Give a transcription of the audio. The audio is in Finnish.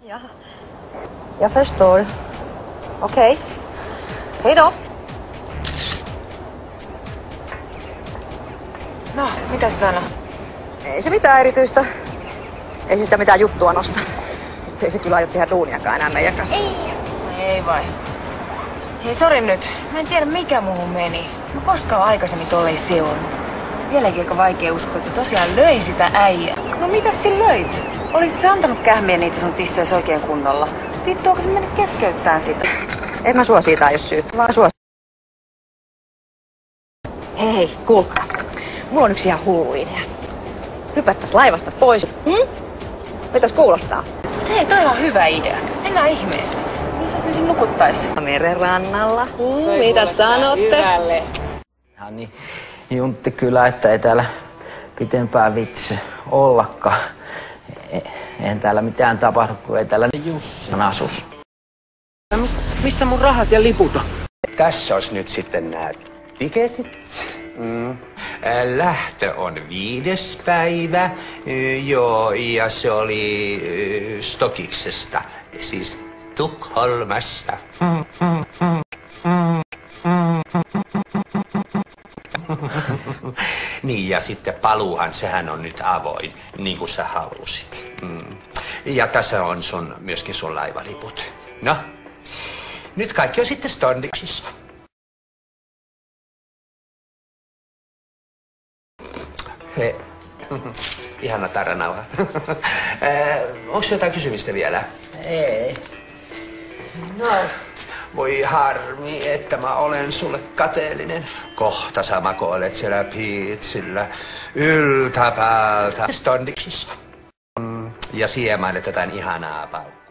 Ja. Jag förstår. Okej. Hej då. No, mitäs sano? Ei se mitään erityistä. Ei se sitä mitään juttua nosta. Ei se kyllä aio tehdä duuniakaan enää meidän kanssa. Ei vai? Hei, sori nyt. Mä en tiedä mikä muuhun meni. Mä koskaan aikaisemmin tolle ei seurannut. Vieläkin aika vaikea uskoa, että tosiaan löi sitä äijää. No mitäs sä löit? Olisit sä antanut kähmiä niitä sun tissoja oikein kunnolla? Vittu, onko se mennyt keskeyttään sitä? En mä sua siitä aio syytä, vaan sua. Hei, kuulkaa. Mulla on yksi ihan hullu idea. Hypättäis laivasta pois. Mitäs kuulostaa? Hei, toi on hyvä idea. Mennään ihmeessä. Missäs me sin nukuttais? Meren rannalla. Mitä sanotte? Hyvälle. Ihan niin juntti kyllä, että ei täällä pitempään vitsi ollakaan. Eihän täällä mitään tapahdu, kun ei täällä Jussi asus. Missä mun rahat ja liput on? Tässä olisi nyt sitten nämä tiketit. Lähtö on 5. päivä, joo, ja se oli Stokiksesta, siis Tukholmasta. Niin, ja sitten paluuhan, sehän on nyt avoin, niin kuin sä halusit. Ja tässä on myöskin sun laivaliput. No, nyt kaikki on sitten Stondiksissa. Hei, ihana taranauha. Onko jotain kysymistä vielä? Ei. No, voi harmi, että mä olen sulle kateellinen. Kohta sä makoilet siellä piitsillä yltäpäältä Stondiksissa. Ja siemailet jotain ihanaa paukkaa.